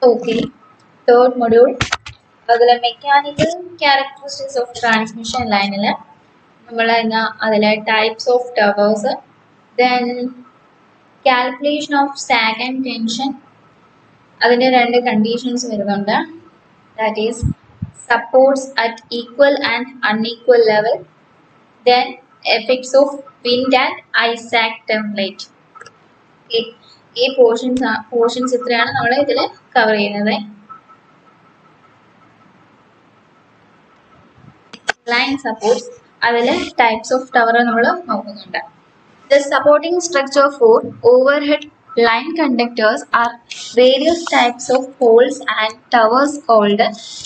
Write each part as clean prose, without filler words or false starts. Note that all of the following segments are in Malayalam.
Okay, third module. അതിലെ മെക്കാനിക്കൽ ക്യാരക്ടറിസ്റ്റിക്സ് ഓഫ് ട്രാൻസ്മിഷൻ ലൈനിൽ നമ്മൾ അതിലെ types of towers, then calculation of zag and tension, അതിൻ്റെ രണ്ട് കണ്ടീഷൻസ് വരുന്നുണ്ട്. That is supports at equal and unequal level, then effects of wind and ഐസാക് template. ഈ പോർഷൻസ് ഇത്രയാണ് നമ്മൾ ഇതിൽ കവർ ചെയ്യുന്നത്. ലൈൻ സപ്പോർട്ട്സ്, അതിൽ ടൈപ്സ് ഓഫ് ടവർ നമ്മൾ നോക്കുന്നുണ്ട്. The supporting structure for overhead line conductors are various types of poles and towers called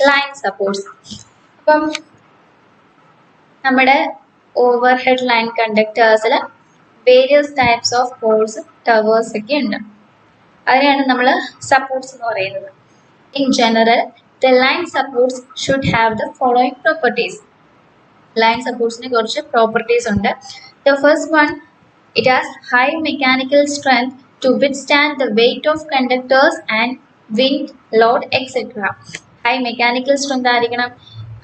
line supports. അപ്പം നമ്മുടെ ഓവർഹെഡ് ലൈൻ കണ്ടക്ടേഴ്സിൽ various types of poles towers ഒക്കെ ഉണ്ട്. അതിനെയാണ് നമ്മൾ സപ്പോർട്ട്സ് എന്ന് പറയുന്നത്. In general, the line supports should have the following properties. Line സപ്പോർട്ട്സിന് കുറച്ച് പ്രോപ്പർട്ടീസ് ഉണ്ട്. The first one, it has high mechanical strength to withstand the weight of conductors and wind, load, etc. High mechanical strength ആയിരിക്കണം.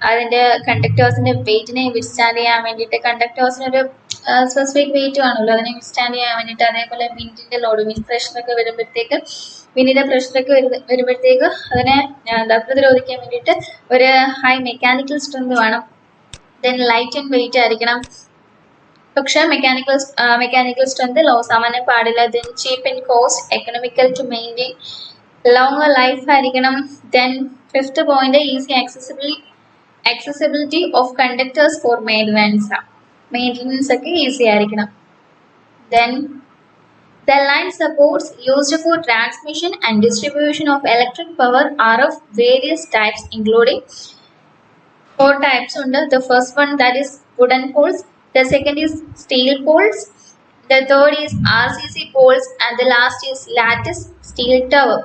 അതിൻ്റെ കണ്ടക്ടേഴ്സിൻ്റെ വെയിറ്റിനെ വിത്ത്സ്റ്റാൻഡ് ചെയ്യാൻ വേണ്ടിയിട്ട്, കണ്ടക്ടേഴ്സിനൊരു സ്പെസിഫിക് വെയിറ്റ് ആണല്ലോ, അതിനെ വിത്ത്സ്റ്റാൻഡ് ചെയ്യാൻ വേണ്ടിയിട്ട്. അതേപോലെ വിൻഡിൻ്റെ ലോഡ്, വിൻഡ് പ്രഷറൊക്കെ വരുമ്പോഴത്തേക്ക്, വിൻഡിൻ്റെ പ്രഷറൊക്കെ വരുമ്പോഴത്തേക്ക് അതിനെ പ്രതിരോധിക്കാൻ വേണ്ടിയിട്ട് ഒരു ഹൈ മെക്കാനിക്കൽ സ്ട്രെങ്ത് വേണം. ദെൻ ലൈറ്റ് ആൻഡ് വെയിറ്റ് ആയിരിക്കണം. പക്ഷേ മെക്കാനിക്കൽ സ്ട്രെങ്ത് ലോസ് ആവാൻ പാടില്ല. Then cheap and cost, economical to maintain, longer life ആയിരിക്കണം. Then fifth point, easy accessibility of conductors for maintenance ഒക്കെ ഈസി ആയിരിക്കണം. Then the line supports used for transmission and distribution of electric power are of various types, including 4 types under. The first one, that is wooden poles. The second is steel poles. The third is RCC poles, and the last is lattice steel tower.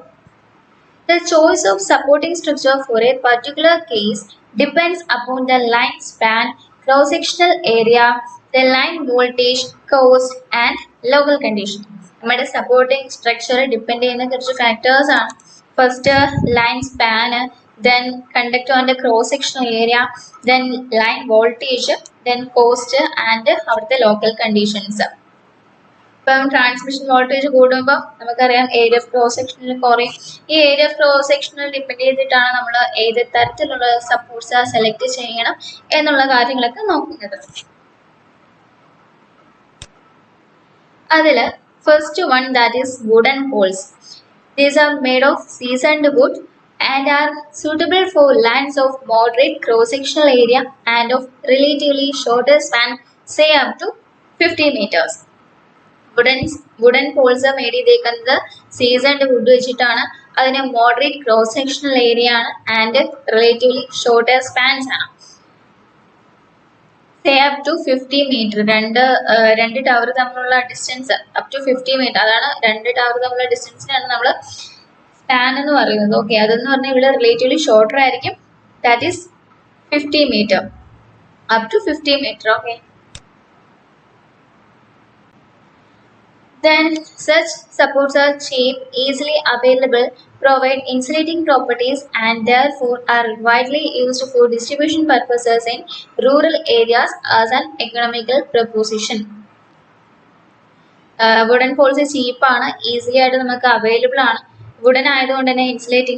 The choice of supporting structure for a particular case depends upon the line span, cross-sectional area, the line voltage, cost, and local condition. നമ്മുടെ സപ്പോർട്ടിംഗ് സ്ട്രക്ചർ ഡിപ്പെൻഡ് ചെയ്യുന്ന കുറച്ച് ഫാക്ടേഴ്സ് ആണ്. ഫസ്റ്റ് ലൈൻ സ്പാന്, ദെൻ കണ്ടക്ടറിന്റെ cross sectional area, then line voltage, then cost and അവിടുത്തെ ലോക്കൽ കണ്ടീഷൻസ്. ഇപ്പം ട്രാൻസ്മിഷൻ വോൾട്ടേജ് കൂടുമ്പോൾ നമുക്കറിയാം ഏരിയ ഓഫ് ക്രോസ് സെക്ഷനിൽ കുറയും. ഈ ഏരിയ ഓഫ് ക്രോസ് സെക്ഷനിൽ ഡിപ്പെൻഡ് ചെയ്തിട്ടാണ് നമ്മൾ ഏത് തരത്തിലുള്ള സപ്പോർട്ട്സ് സെലക്ട് ചെയ്യണം എന്നുള്ള കാര്യങ്ങളൊക്കെ നോക്കുന്നത്. അതിൽ first one, that is wooden poles. These are made of seasoned wood and are suitable for lines of moderate cross-sectional area and of relatively shorter span, say up to 50 meters. Wooden poles made ചെയ്തേക്കുന്നത് സീസൺഡ് വുഡ് വെച്ചിട്ടാണ്. അതിന് മോഡറേറ്റ് ക്രോസ് സെക്ഷണൽ ഏരിയ ആണ് ആൻഡ് റിലേറ്റീവ്ലി ഷോർട്ടർ സ്പാൻസ് ആണ്. Say up to 50 metre. രണ്ട് ടവർ തമ്മിലുള്ള ഡിസ്റ്റൻസ് അപ് ടു 50 മീറ്റർ. അതാണ് രണ്ട് ടവർ തമ്മിലുള്ള ഡിസ്റ്റൻസിനാണ് നമ്മൾ സ്പാൻ എന്ന് പറയുന്നത്. ഓക്കെ, അതെന്ന് പറഞ്ഞാൽ ഇവിടെ റിലേറ്റീവ്ലി ഷോർട്ടർ ആയിരിക്കും. That is 50 metre, up to 50 metre. Okay, then such supports are cheap, easily available, provide insulating properties, and therefore are widely used for distribution purposes in rural areas as an economical proposition. Wooden poles ചീപ്പാണ്, ഈസിലി ആയിട്ട് നമുക്ക് അവൈലബിൾ ആണ്. വുഡൻ ആയതുകൊണ്ട് തന്നെ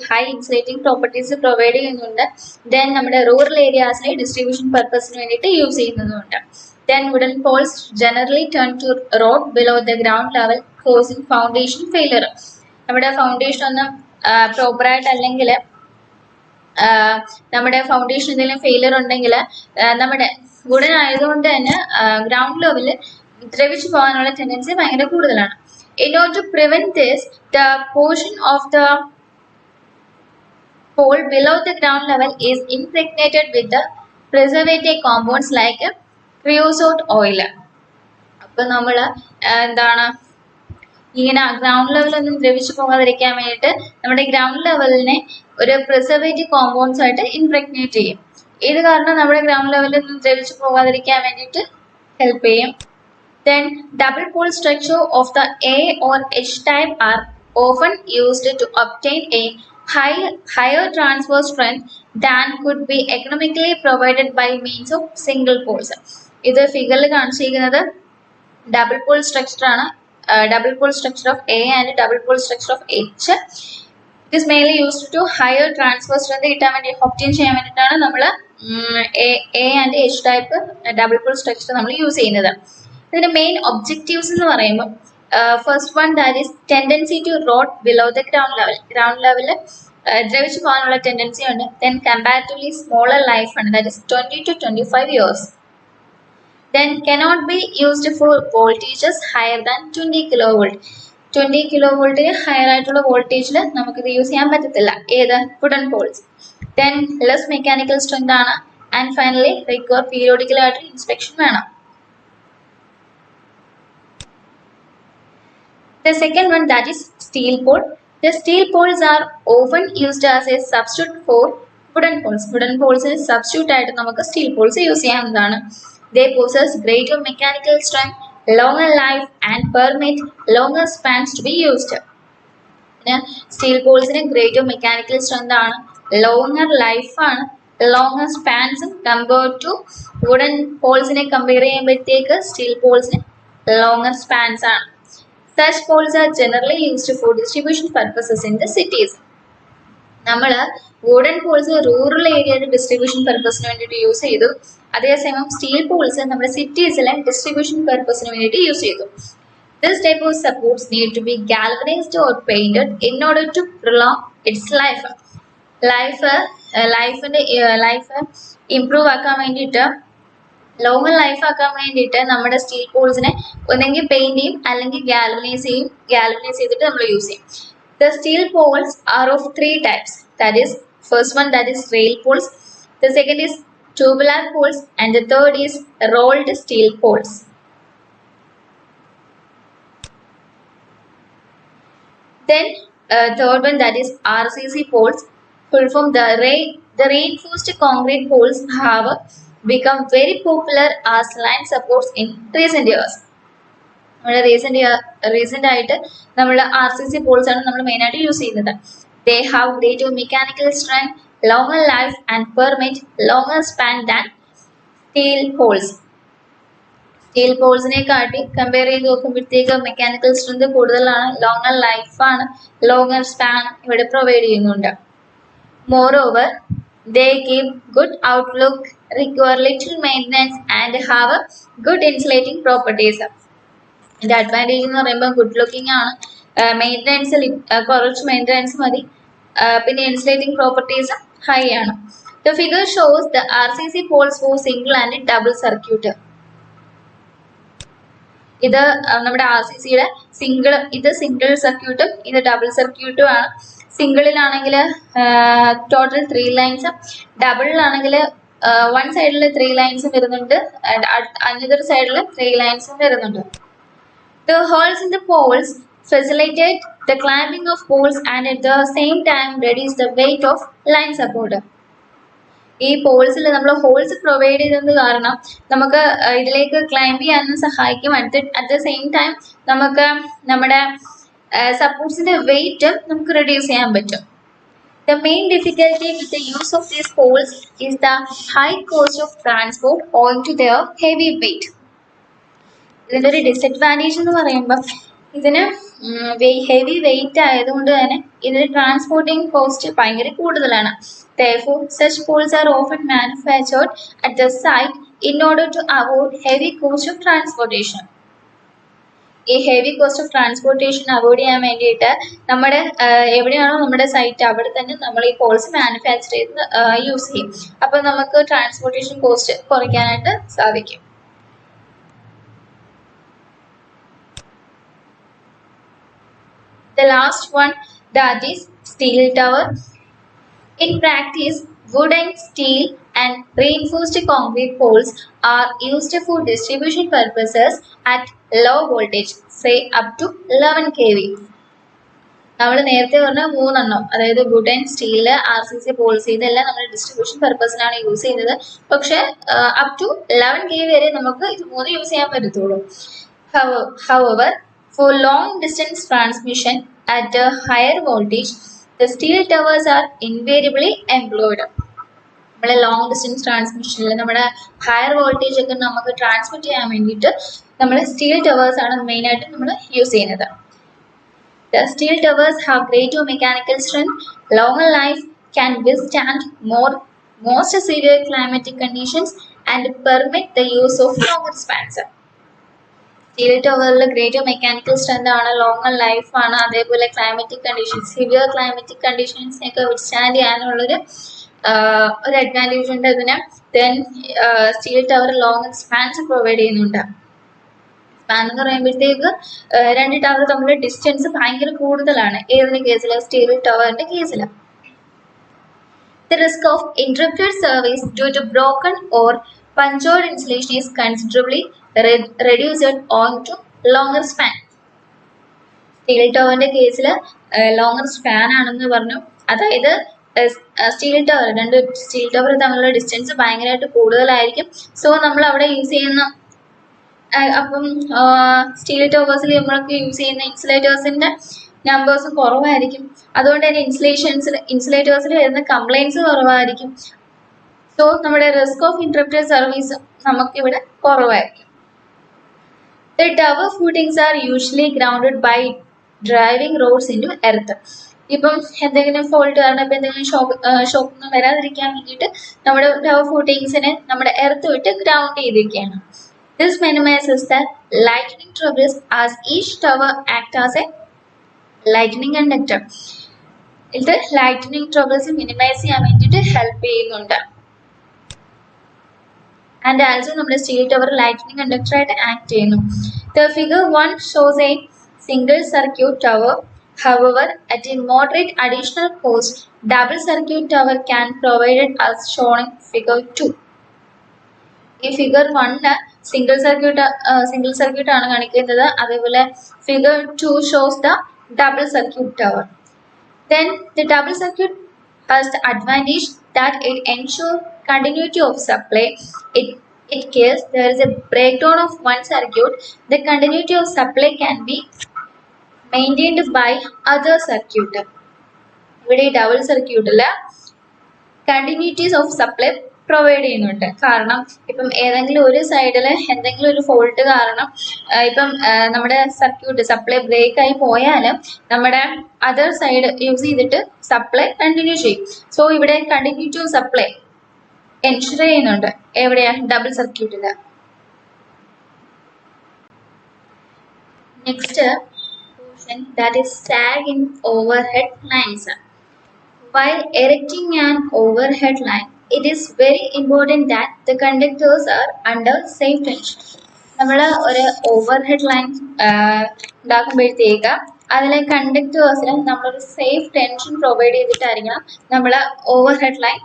ഹൈ ഇൻസുലേറ്റിംഗ് പ്രോപ്പർട്ടീസ് പ്രൊവൈഡ് ചെയ്യുന്നുണ്ട്. ദെൻ നമ്മുടെ റൂറൽ ഏരിയാസിലെ ഡിസ്ട്രിബ്യൂഷൻ പർപ്പസിന് വേണ്ടിയിട്ട് യൂസ് ചെയ്യുന്നതുണ്ട്. Then wooden poles generally turn to rot below the ground level, causing foundation failure. നമ്മുടെ ഫൗണ്ടേഷൻ ഒന്നും പ്രോപ്പറായിട്ട് അല്ലെങ്കിൽ നമ്മുടെ ഫൗണ്ടേഷൻ എന്തെങ്കിലും ഫെയിലിയർ ഉണ്ടെങ്കിൽ നമ്മുടെ വുഡൻ ആയതുകൊണ്ട് തന്നെ ഗ്രൗണ്ട് ലെവലിൽ ദ്രവിച്ചു പോകാനുള്ള ടെൻഡൻസി ഭയങ്കര കൂടുതലാണ്. In order to prevent this, the portion of the pole below the ground level is impregnated with the preservative compounds like creosote oil. അപ്പം നമ്മൾ എന്താണ് ഇങ്ങനെ ഗ്രൗണ്ട് ലെവലൊന്നും ദ്രവിച്ചു പോകാതിരിക്കാൻ വേണ്ടിയിട്ട് നമ്മുടെ ഗ്രൗണ്ട് ലെവലിനെ ഒരു പ്രിസർവേറ്റീവ് കോമ്പൗണ്ട്സ് ആയിട്ട് ഇംപ്രഗ്നേറ്റ് ചെയ്യും. ഇത് കാരണം നമ്മുടെ ഗ്രൗണ്ട് ലെവലൊന്നും ദ്രവിച്ചു പോകാതിരിക്കാൻ വേണ്ടിയിട്ട് ഹെൽപ്പ് ചെയ്യും. Then double pole structure of the A or H type are often used to obtain a higher transfer strength than could be economically provided by means of single poles. ഇത് ഫിഗറിൽ കാണിച്ചിരിക്കുന്നത് ഡബിൾ പോൾ സ്ട്രക്ചർ ആണ്. Double pole structure of A and double pole structure of H. It is mainly used to higher transfer strength കിട്ടാൻ വേണ്ടി ഒബ്റ്റെയിൻ ചെയ്യാൻ വേണ്ടിയിട്ടാണ് നമ്മൾ A and H type double pole structure നമ്മൾ യൂസ് ചെയ്യുന്നത്. ഇതിന്റെ മെയിൻ ഒബ്ജക്റ്റീവ്സ് എന്ന് പറയുമ്പോൾ first one that is tendency to rot below the ground level ദ്രവിച്ചു പോകാനുള്ള ടെൻഡൻസി ഉണ്ട്. ദെൻ കമ്പാരിറ്റീവ്ലി സ്മോളർ ലൈഫ് ആണ്, that is 20 to 25 years. Then cannot be used for voltages higher than 20 kilovolt. 20 kilovoltന് ഹയർ ആയിട്ടുള്ള വോൾട്ടേജിൽ നമുക്കിത് യൂസ് ചെയ്യാൻ പറ്റത്തില്ല. ഏത് wooden poles. Then less mechanical strength ആണ്. ആൻഡ് ഫൈനലി റിക്വയർ പീരിയോഡിക്കൽ ആയിട്ട് ഇൻസ്പെക്ഷൻ വേണം. The second one, that is steel pole. The steel poles are often used as a substitute for wooden poles. Wooden poles is substitute ആയിട്ട് നമുക്ക് steel poles യൂസ് ചെയ്യാവുന്നതാണ്. They possess greater mechanical strength, longer life and permit longer spans to be used. Steel പോൾസിന് ഗ്രേറ്റർ മെക്കാനിക്കൽ സ്ട്രെങ്ത് ആണ്, ലോങ്ങർ ലൈഫ് ആണ്, ലോങ്ങർ സ്പാൻസും കമ്പയർഡ് ടു വുഡൻ പോൾസിനെ കമ്പയർ ചെയ്യുമ്പോഴത്തേക്ക് സ്റ്റീൽ പോൾസിന് ലോങ്ങർ സ്പാൻസ് ആണ്. Such poles are generally used for distribution purposes in the cities. നമ്മൾ വുഡൻ പോൾസ് റൂറൽ ഏരിയയുടെ ഡിസ്ട്രിബ്യൂഷൻ പർപ്പസിന് വേണ്ടിയിട്ട് യൂസ് ചെയ്തു. അതേസമയം സ്റ്റീൽ പോൾസ് നമ്മുടെ സിറ്റീസിലെ ഡിസ്ട്രിബ്യൂഷൻ പർപ്പസിന് വേണ്ടിയിട്ട് യൂസ് ചെയ്തു. This type of supports need to be galvanized or painted in order to prolong its life. Life improve ആക്കാൻ വേണ്ടിയിട്ട്, ലോങ്ങർ ലൈഫ് ആക്കാൻ വേണ്ടിയിട്ട് നമ്മുടെ സ്റ്റീൽ പോൾസിനെ ഒന്നെങ്കിൽ പെയിന്റ് ചെയ്യും അല്ലെങ്കിൽ ഗാൽവനൈസ് ചെയ്തിട്ട് നമ്മൾ യൂസ് ചെയ്യും. The steel poles are of three types. That is, first one, that is rail poles. The second is tubular poles, and the third is rolled steel poles. Then third one, that is RCC poles. Full form, the reinforced concrete poles have become very popular as line supports in recent years. നമ്മുടെ റീസെന്റ് ആയിട്ട് നമ്മൾ RCC പോൾസ് ആണ് നമ്മൾ മെയിൻ ആയിട്ട് യൂസ് ചെയ്യുന്നത്. They have greater mechanical strength, longer life and permit longer span than steel poles. Steel പോൾസിനെ കാട്ടി കമ്പയർ ചെയ്ത് നോക്കുമ്പോഴത്തേക്ക് മെക്കാനിക്കൽ സ്ട്രെങ്ത് കൂടുതലാണ്, ലോങ്ങർ ലൈഫാണ്, ലോങ്ങർ സ്പാൻ ഇവിടെ പ്രൊവൈഡ് ചെയ്യുന്നുണ്ട്. Moreover, they give good outlook, require little maintenance and have a good insulating properties. ഇതിന്റെ അഡ്വാൻറ്റേജ് എന്ന് പറയുമ്പോൾ ഗുഡ് ലുക്കിംഗ് ആണ്, കുറച്ച് മെയിൻ്റനൻസ് മതി, പിന്നെ ഇൻസുലേറ്റിംഗ് പ്രോപ്പർട്ടീസ് ഹൈ ആണ്. The figure shows the RCC poles for single and double circuit. ഇത് നമ്മുടെ RCCയുടെ സിംഗിൾ സർക്യൂട്ടും ഇത് ഡബിൾ സർക്യൂട്ടും ആണ്. സിംഗിളിലാണെങ്കിൽ ടോട്ടൽ 3 ലൈൻസ്, ഡബിളിലാണെങ്കിൽ വൺ സൈഡിൽ 3 ലൈൻസും വരുന്നുണ്ട്, അനദർ സൈഡിൽ 3 ലൈൻസും വരുന്നുണ്ട്. The holes in the poles facilitate the clamping of poles and at the same time reduce the weight of line support. ഈ പോൾസിൽ നമ്മൾ ഹോൾസ് പ്രൊവൈഡ് ചെയ്തത് കാരണം നമുക്ക് ഇതിലേക്ക് ക്ലൈംബ് ചെയ്യാനും സഹായിക്കും. അറ്റ് ദ സെയിം ടൈം നമുക്ക് നമ്മുടെ സപ്പോർട്ട്സിന്റെ വെയിറ്റ് നമുക്ക് റെഡ്യൂസ് ചെയ്യാൻ പറ്റും. The main difficulty with the use of these poles is the high cost of transport owing to their heavy weight. ഇതിൻ്റെ ഒരു ഡിസഡ്വാൻറ്റേജ് എന്ന് പറയുമ്പോൾ ഇതിന് ഹെവി വെയിറ്റ് ആയതുകൊണ്ട് തന്നെ ഇതിന് ട്രാൻസ്പോർട്ടിങ് കോസ്റ്റ് ഭയങ്കര കൂടുതലാണ്. Therefore, such poles are often manufactured at the site in order to avoid heavy cost of transportation. ഈ heavy cost of transportation avoid ചെയ്യാൻ വേണ്ടിയിട്ട് നമ്മുടെ എവിടെയാണോ നമ്മുടെ സൈറ്റ് അവിടെ തന്നെ നമ്മൾ ഈ പോൾസ് മാനുഫാക്ചർ ചെയ്ത് യൂസ് ചെയ്യും. അപ്പോൾ നമുക്ക് ട്രാൻസ്പോർട്ടേഷൻ കോസ്റ്റ് കുറയ്ക്കാനായിട്ട് സാധിക്കും. The last one, that is steel tower. In practice, wooden, steel and reinforced concrete poles are used for distribution purposes at low voltage, say up to 11 kV. നമ്മൾ നേരത്തെ പറഞ്ഞ 3 എണ്ണം, അതായത് വുഡൻ, സ്റ്റീല്, RCC പോൾസ്, ഇതെല്ലാം നമ്മൾ ഡിസ്ട്രിബ്യൂഷൻ പർപ്പസിനാണ് യൂസ് ചെയ്യുന്നത്. പക്ഷെ അപ് ടു 11 kV വരെ നമുക്ക് ഇത് 3 യൂസ് ചെയ്യാൻ പറ്റത്തുള്ളൂ. However, for long distance transmission at a higher voltage, The steel towers are invariably employed. നമ്മളെ ലോങ് ഡിസ്റ്റൻസ് ട്രാൻസ്മിഷനിൽ നമ്മുടെ ഹയർ വോൾട്ടേജ് ഒക്കെ നമുക്ക് ട്രാൻസ്മിറ്റ് ചെയ്യാൻ വേണ്ടിയിട്ട് നമ്മൾ സ്റ്റീൽ ടവേഴ്സ് ആണ് മെയിനായിട്ട് നമ്മൾ യൂസ് ചെയ്യുന്നത്. The steel towers have greater mechanical strength, longer life, can withstand most severe climatic conditions, and permit the use of longer spans. Steel ടവറിൽ ഗ്രേറ്റർ മെക്കാനിക്കൽ സ്ട്രെങ്ത് ആണ്, ലോങ്ങർ ലൈഫ് ആണ്, അതേപോലെ ക്ലൈമാറ്റിക് കണ്ടീഷൻസ് സിവിയർ ക്ലൈമാറ്റിക് കണ്ടീഷൻസിനെയൊക്കെ വിത്ത്സ്റ്റാൻഡ് ചെയ്യാനുള്ളൊരു ഒരു അഡ്വാൻറ്റേജ് ഉണ്ട് അതിന്. Then steel tower longer spans provide ചെയ്യുന്നുണ്ട്. സ്പാൻ എന്ന് പറയുമ്പോഴത്തേക്ക് രണ്ട് ടവർ തമ്മിൽ ഡിസ്റ്റൻസ് ഭയങ്കര കൂടുതലാണ് ഏതിന്റെ കേസിൽ, സ്റ്റീൽ ടവറിന്റെ കേസിൽ. The risk of interrupted service due to broken or punctured insulation is considerably reduced owing to longer span. Steel ടവറിന്റെ കേസിൽ ലോങ്ങർ സ്പാൻ ആണെന്ന് പറഞ്ഞു. അതായത് സ്റ്റീൽ ടവർ, രണ്ട് സ്റ്റീൽ ടവർ തമ്മിലുള്ള ഡിസ്റ്റൻസ് ഭയങ്കരമായിട്ട് കൂടുതലായിരിക്കും. സോ നമ്മൾ അവിടെ യൂസ് ചെയ്യുന്ന അപ്പം സ്റ്റീൽ ടവേഴ്സിൽ നമ്മൾക്ക് യൂസ് ചെയ്യുന്ന ഇൻസുലേറ്റേഴ്സിന്റെ നമ്പേഴ്സും കുറവായിരിക്കും. അതുകൊണ്ട് തന്നെ ഇൻസുലേറ്റേഴ്സിൽ വരുന്ന കംപ്ലൈൻസ് കുറവായിരിക്കും. സോ നമ്മുടെ റിസ്ക് ഓഫ് ഇന്ററപ്റ്റഡ് സർവീസ് നമുക്കിവിടെ കുറവായിരിക്കും. The tower footings are usually grounded by driving rods into earth. ഇപ്പം എന്തെങ്കിലും ഫോൾട്ട് കാരണം ഇപ്പം എന്തെങ്കിലും ഷോക്കൊന്നും വരാതിരിക്കാൻ വേണ്ടിയിട്ട് നമ്മുടെ ടവർ ഫൂട്ടിങ്സിനെ നമ്മുടെ എർത്ത് വിട്ട് ഗ്രൗണ്ട് ചെയ്തിരിക്കുകയാണ്. This minimizes the lightning troubles as each tower acts as a lightning conductor. ഇത് ലൈറ്റനിങ് ട്രബിൾസ് മിനിമൈസ് ചെയ്യാൻ വേണ്ടിയിട്ട് ഹെൽപ്പ് ചെയ്യുന്നുണ്ട്. ആൻഡ് ആൾസോ നമ്മുടെ സ്റ്റീൽ ടവർ ലൈറ്റനിങ് കണ്ടക്ടർ ആയിട്ട് ആക്ട് ചെയ്യുന്നു. The figure 1 shows a single circuit tower. However, at a moderate additional cost, double circuit tower can be provided as shown in figure 2. ഈ ഫിഗർ 1 സിംഗിൾ സർക്യൂട്ട് ആണ് കാണിക്കുന്നത്. അതേപോലെ figure 2 shows the double circuit tower. Then the double circuit has the advantage that it ensures continuity of supply. In case there is a breakdown of one circuit, the continuity of supply can be maintained by other circuit. ഇവിടെ ഡബിൾ സർക്യൂട്ടിൽ കണ്ടിന്യൂറ്റീസ് ഓഫ് സപ്ലൈ പ്രൊവൈഡ് ചെയ്യുന്നുണ്ട്. കാരണം ഇപ്പം ഏതെങ്കിലും ഒരു സൈഡിൽ എന്തെങ്കിലും ഒരു ഫോൾട്ട് കാരണം ഇപ്പം നമ്മുടെ സർക്യൂട്ട് സപ്ലൈ ബ്രേക്ക് ആയി പോയാലും നമ്മുടെ അതർ സൈഡ് യൂസ് ചെയ്തിട്ട് സപ്ലൈ കണ്ടിന്യൂ ചെയ്യും. സോ ഇവിടെ കണ്ടിന്യൂറ്റി ഓഫ് സപ്ലൈ എൻഷുർ ചെയ്യുന്നുണ്ട്. എവിടെയാ? ഡബിൾ സർക്യൂട്ടില്. Next portion that is sag in overhead lines. While erecting an overhead line, it is very important that the conductors are under safe tension. നമ്മൾ ഒരു ഓവർഹെഡ് ലൈൻ ഉണ്ടാക്കുമ്പോഴത്തേക്ക് അതിലെ കണ്ടക്ടേഴ്സിന് നമ്മളൊരു സേഫ് ടെൻഷൻ പ്രൊവൈഡ് ചെയ്തിട്ടായിരിക്കണം നമ്മൾ ഓവർഹെഡ് ലൈൻ,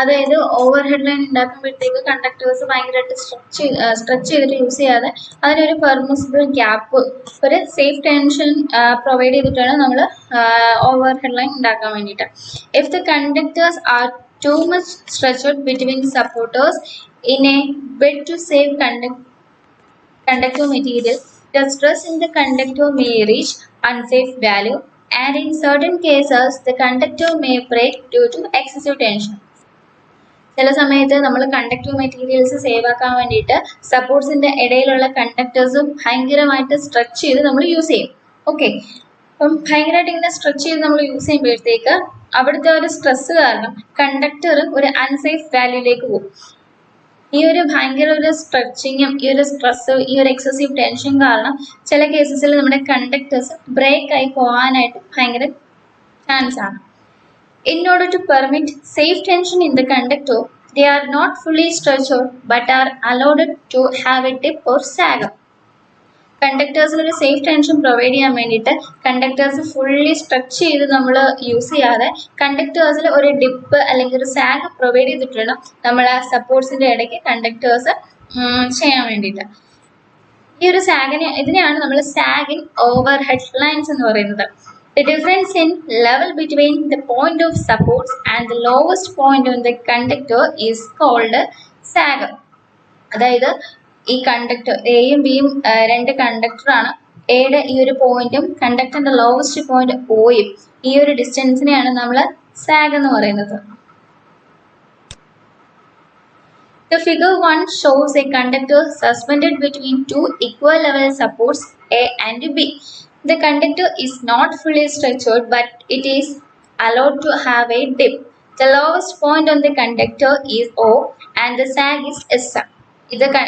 അതായത് ഓവർഹെഡ് ലൈൻ ഉണ്ടാക്കുമ്പോഴത്തേക്ക് കണ്ടക്ടേഴ്സ് ഭയങ്കരമായിട്ട് സ്ട്രെച്ച് ചെയ്തിട്ട് യൂസ് ചെയ്യാതെ അതിനൊരു പെർമിസിബിൾ ഗ്യാപ്പ്, ഒരു സേഫ് ടെൻഷൻ പ്രൊവൈഡ് ചെയ്തിട്ടാണ് നമ്മൾ ഓവർഹെഡ് ലൈൻ ഉണ്ടാക്കാൻ വേണ്ടിയിട്ട്. If the conductors are too much stretched between supporters in a bid to save conductor material, the stress in the conductor may reach unsafe value, and in certain cases the conductor may break due to excessive tension. ചില സമയത്ത് നമ്മൾ കണ്ടക്ടർ മെറ്റീരിയൽസ് സേവ് ആക്കാൻ വേണ്ടിയിട്ട് സപ്പോർട്ട്സിന്റെ ഇടയിലുള്ള കണ്ടക്ടേഴ്സും ഭയങ്കരമായിട്ട് സ്ട്രെച്ച് ചെയ്ത് നമ്മൾ യൂസ് ചെയ്യും. ഓക്കെ, അപ്പം ഭയങ്കരമായിട്ട് ഇങ്ങനെ സ്ട്രെച്ച് ചെയ്ത് നമ്മൾ യൂസ് ചെയ്യുമ്പോഴത്തേക്ക് അവിടുത്തെ ഒരു സ്ട്രെസ് കാരണം കണ്ടക്ടർ ഒരു അൺസേഫ് വാല്യൂയിലേക്ക് പോകും. ഈ ഒരു ഭയങ്കര ഒരു സ്ട്രെച്ചിങ്ങും ഈ ഒരു സ്ട്രെസ് ഈ ഒരു എക്സസീവ് ടെൻഷൻ കാരണം ചില കേസസിൽ നമ്മുടെ കണ്ടക്ടേഴ്സ് ബ്രേക്ക് ആയി പോകാനായിട്ട് ഭയങ്കര ചാൻസ് ആണ്. In order to permit safe tension in the conductor, they are not fully stretched but are allowed to have a dip or sag. കണ്ടക്ടേഴ്സിന് ഒരു സേഫ് ടെൻഷൻ പ്രൊവൈഡ് ചെയ്യാൻ വേണ്ടിയിട്ട് കണ്ടക്ടേഴ്സ് ഫുള്ളി സ്ട്രെച്ച് ചെയ്ത് നമ്മൾ യൂസ് ചെയ്യാതെ കണ്ടക്ടേഴ്സിൽ ഒരു ഡിപ്പ് അല്ലെങ്കിൽ ഒരു സാഗ് പ്രൊവൈഡ് ചെയ്തിട്ടുണ്ട് നമ്മൾ ആ സപ്പോർട്ട്സിന്റെ ഇടയ്ക്ക് കണ്ടക്ടേഴ്സ് ചെയ്യാൻ വേണ്ടിയിട്ട്. ഈ ഒരു ഇതിനെയാണ് നമ്മൾ zag in over head lines എന്ന് പറയുന്നത്. The difference in level between the point of supports and the lowest point on the conductor is called sag. അതായത് ഈ കണ്ടക്ടർ എയും ബിയും രണ്ട് കണ്ടക്ടറാണ്. എയുടെ ഈ ഒരു പോയിന്റും കണ്ടക്ടറിന്റെ ലോവസ്റ്റ് പോയിന്റ് ഒയും ഈ ഒരു ഡിസ്റ്റൻസിനെയാണ് നമ്മൾ സാഗ് എന്ന് പറയുന്നത്. The figure 1 shows a conductor suspended between two equal level supports A and B. The conductor is not fully structured, but it is allowed to have a dip. The lowest point on the conductor is O and the sag is S.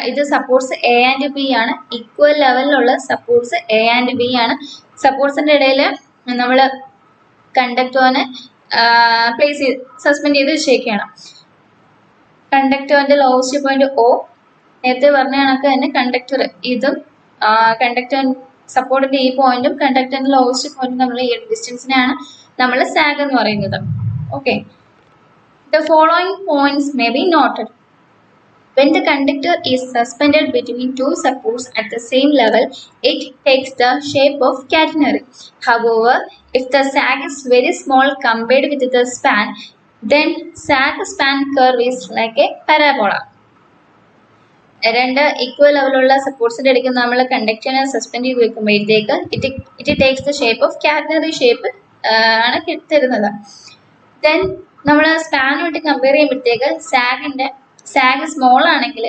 ഇത് സപ്പോർട്ട്സ് എ ആൻഡ് ബി ആണ്. ഈക്വൽ ലെവലിലുള്ള സപ്പോർട്ട്സ് എ ആൻഡ് ബി ആണ്. സപ്പോർട്ട്സിന്റെ ഇടയിൽ നമ്മൾ കണ്ടക്ടറിനെ സസ്പെൻഡ് ചെയ്ത് വെച്ചേക്കാണ്. കണ്ടക്ടറിന്റെ ലോവസ്റ്റ് പോയിന്റ് ഒ, നേരത്തെ പറഞ്ഞ കണക്ക് തന്നെ കണ്ടക്ടർ ഇതും കണ്ടക്ടർ സപ്പോർട്ടിന്റെ ഈ പോയിന്റും കണ്ടക്ടറിന്റെ ലോവസ്റ്റ് പോയിന്റും നമ്മൾ ഈ ഡിസ്റ്റൻസിനെയാണ് നമ്മൾ സാഗ് എന്ന് പറയുന്നത്. Okay, the following points may be noted. When the conductor is suspended between two supports at the same level, it takes the shape of catenary. However, if the sag is very small compared with the span, then sag-span curve is like a parabola. രണ്ട് ഈക്വൽ ലെവലുള്ള സപ്പോർട്ട്സിന്റെ ഇടയ്ക്ക് നമ്മൾ കണ്ടക്ടറിനെ സസ്പെൻഡ് ചെയ്ത് വെക്കുമ്പോഴത്തേക്ക് it takes the shape of catenary shape ആണ് തരുന്നത്. ദെൻ നമ്മൾ സ്പാനുമായിട്ട് കമ്പയർ ചെയ്യുമ്പോഴത്തേക്ക് സാഗ് സ്മോൾ ആണെങ്കിൽ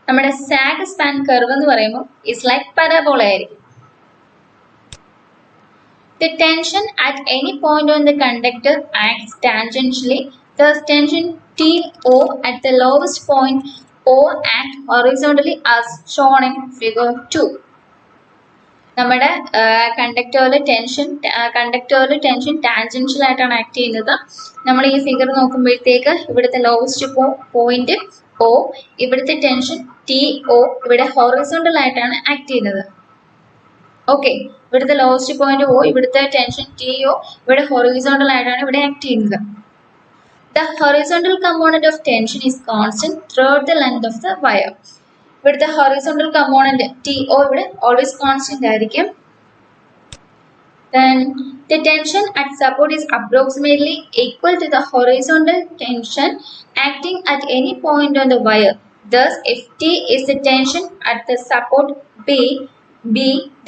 നമ്മുടെ സാഗ് സ്പാൻ കർവ് എന്ന് പറയുമ്പോൾ ഇറ്റ്സ് ലൈക്ക് പരാബോള ആയിരിക്കും. The tension at any point on the conductor acts tangentially. Thus, tension TO at the lowest point O act horizontally as shown in figure 2. നമ്മുടെ കണ്ടക്ടറിൽ ടെൻഷൻ ടാൻജൻഷ്യൽ ആയിട്ടാണ് ആക്ട് ചെയ്യുന്നത്. നമ്മൾ ഈ ഫിഗർ നോക്കുമ്പോഴത്തേക്ക് ഇവിടുത്തെ ലോവസ്റ്റ് പോയിന്റ് ഒ, ഇവിടുത്തെ ടെൻഷൻ TO ഇവിടെ ഹൊറിസോണ്ടൽ ആയിട്ടാണ് ആക്ട് ചെയ്യുന്നത്. ഓക്കെ, ഇവിടുത്തെ ലോവസ്റ്റ് പോയിന്റ് ഒ, ഇവിടുത്തെ ടെൻഷൻ TO ഇവിടെ ഹൊറിസോണ്ടൽ ആയിട്ടാണ് ഇവിടെ ആക്ട് ചെയ്യുന്നത്. The horizontal component of tension is constant throughout the length of the wire. ഇവിടുത്തെ ഹൊറിസോണ്ടൽ കമ്പോണന്റ് TO ഇവിടെ ഓൾവേസ് കോൺസ്റ്റന്റ് ആയിരിക്കും. Then the tension at support is approximately equal to the horizontal tension acting at any point on the wire. Thus, if T is the tension at the support B,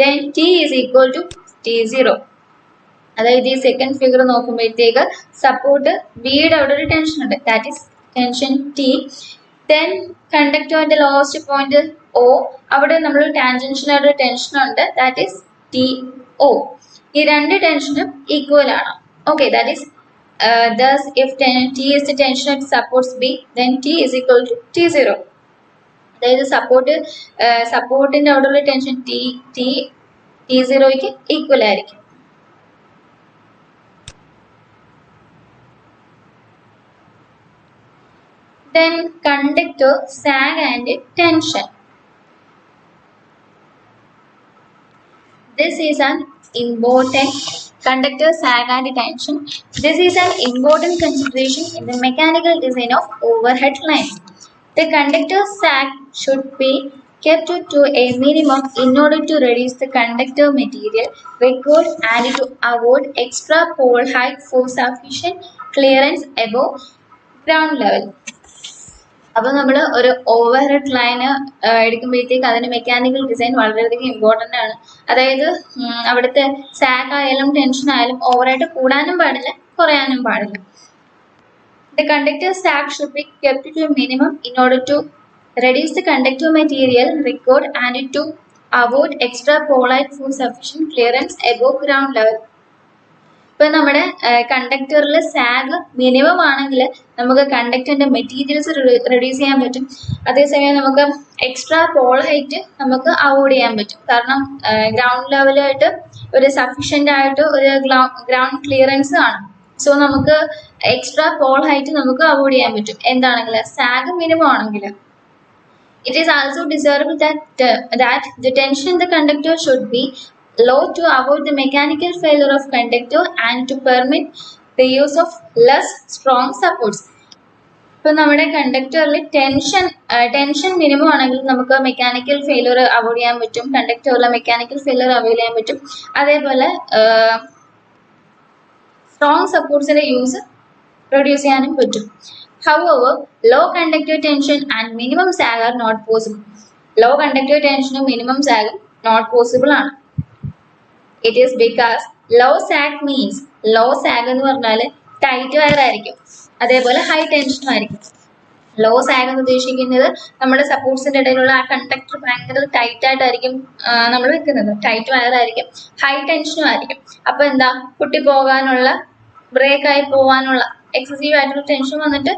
then T is equal to T0. അതായത് ഈ സെക്കൻഡ് ഫിഗർ നോക്കുമ്പോഴത്തേക്ക് സപ്പോർട്ട് ബിയുടെ അവിടെ ഒരു ടെൻഷൻ ഉണ്ട്, that is tension T. Then കണ്ടക്ടറിന്റെ ലോവസ്റ്റ് പോയിന്റ് O, അവിടെ നമ്മൾ ടാൻജൻഷ്യൽ ആയിട്ടൊരു ടെൻഷൻ ഉണ്ട്, ദാറ്റ് ഈസ് TO. ഈ രണ്ട് ടെൻഷനും ഈക്വൽ ആണ്. Okay, that is thus if T is the tension at supports B, then T is equal to T0. അതായത് സപ്പോർട്ടിന്റെ അവിടെ ഉള്ള ടെൻഷൻ T0ക്ക് ഈക്വൽ ആയിരിക്കും. Then conductor, sag and tension. This is an important conductor, sag and tension. This is an important consideration in the mechanical design of overhead lines. The conductor sag should be kept to a minimum in order to reduce the conductor material required and to avoid extra pole height for sufficient clearance above ground level. അപ്പോൾ നമ്മൾ ഒരു ഓവർ ഹെഡ് ലൈന് എടുക്കുമ്പോഴത്തേക്ക് അതിന് മെക്കാനിക്കൽ ഡിസൈൻ വളരെയധികം ഇമ്പോർട്ടൻ്റ് ആണ്. അതായത് അവിടുത്തെ സാഗ് ആയാലും ടെൻഷൻ ആയാലും ഓവറായിട്ട് കൂടാനും പാടില്ല, കുറയാനും പാടില്ല. The conductor sag should be kept to a minimum in order to reduce the conductor material required and to avoid extra pole height for sufficient clearance above ground level. ഇപ്പം നമ്മുടെ കണ്ടക്ടറിൽ സാഗ് മിനിമം ആണെങ്കിൽ നമുക്ക് കണ്ടക്ടറിന്റെ മെറ്റീരിയൽസ് റെഡ്യൂസ് ചെയ്യാൻ പറ്റും. അതേസമയം നമുക്ക് എക്സ്ട്രാ പോൾ ഹൈറ്റ് നമുക്ക് അവോയ്ഡ് ചെയ്യാൻ പറ്റും. കാരണം ഗ്രൗണ്ട് ലെവലായിട്ട് ഒരു സഫീഷ്യൻ്റ് ആയിട്ട് ഒരു ഗ്രൗണ്ട് ക്ലിയറൻസ് ആണ്. സോ നമുക്ക് എക്സ്ട്രാ പോൾ ഹൈറ്റ് നമുക്ക് അവോയ്ഡ് ചെയ്യാൻ പറ്റും എന്താണെങ്കിൽ സാഗ് മിനിമം ആണെങ്കിൽ. It is also desirable that the tension in the conductor should be low to avoid the mechanical failure of conductor and to permit the use of less strong supports. ഇപ്പോൾ നമ്മുടെ കണ്ടക്ടറിൽ ടെൻഷൻ മിനിമം ആണെങ്കിൽ നമുക്ക് മെക്കാനിക്കൽ ഫെയിലിയർ അവോയ്ഡ് ചെയ്യാൻ പറ്റും, കണ്ടക്ടറിലെ മെക്കാനിക്കൽ ഫെയിലിയർ അവോയ്ഡ് ചെയ്യാൻ പറ്റും. അതേപോലെ സ്ട്രോങ് സപ്പോർട്ട്സിന്റെ യൂസ് റെഡ്യൂസ് ചെയ്യാനും പറ്റും. However, low conductor tension and minimum sag are not possible. Low conductor tension minimum sag not possible ആണ്. It is because low sag means low sag എന്ന് പറഞ്ഞാൽ ടൈറ്റ് വയർ ആയിരിക്കും, അതേപോലെ ഹൈ ടെൻഷനും ആയിരിക്കും. ലോ സാഗ് എന്ന് ഉദ്ദേശിക്കുന്നത് നമ്മുടെ സപ്പോർട്സിന്റെ ഇടയിലുള്ള ആ കണ്ടക്ടർ ഭയങ്കര ടൈറ്റ് ആയിട്ടായിരിക്കും നമ്മൾ വെക്കുന്നത്, ടൈറ്റ് വയർ ആയിരിക്കും, ഹൈ ടെൻഷനും ആയിരിക്കും. അപ്പൊ എന്താ, പൊട്ടി പോകാനുള്ള, ബ്രേക്ക് ആയി പോകാനുള്ള, എക്സസീവ് ആയിട്ടുള്ള ടെൻഷൻ വന്നിട്ട്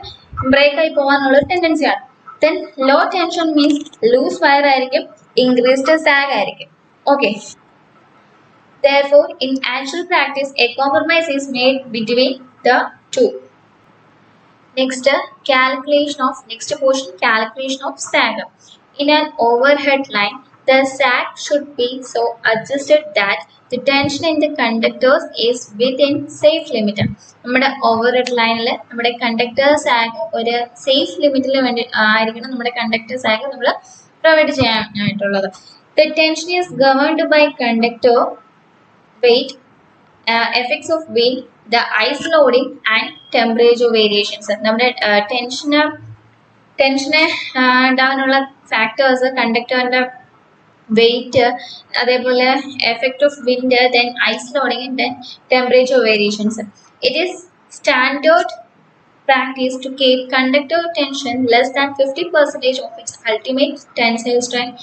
ബ്രേക്ക് ആയി പോകാനുള്ള ഒരു ടെൻഡൻസി ആണ്. Then low tension means loose wire ആയിരിക്കും, ഇൻക്രീസ്ഡ് സാഗ് ആയിരിക്കും. Okay, therefore in actual practice a compromise is made between the two. Next calculation of sag. In an overhead line, the sag should be so adjusted that the tension in the conductors is within safe limit. നമ്മുടെ ഓവർഹെഡ് ലൈനിൽ നമ്മുടെ കണ്ടക്ടർ സാഗ് ഒരു സേഫ് ലിമിറ്റിൽ വേണ്ടി ആയിരിക്കണം നമ്മുടെ കണ്ടക്ടർ സാഗ് നമ്മൾ provide ചെയ്യാനായിട്ടുള്ളത്. The tension is governed by conductor weight, effects of wind, the ice loading and temperature variations. നമ്മുടെ ടെൻഷനെ ഉണ്ടാകാനുള്ള ഫാക്ടേഴ്സ് കണ്ടക്ടറിന്റെ വെയിറ്റ്, അതേപോലെ effect of wind, then ice loading, then temperature variations. It is standard practice to keep conductor tension less than 50% of its ultimate tensile strength.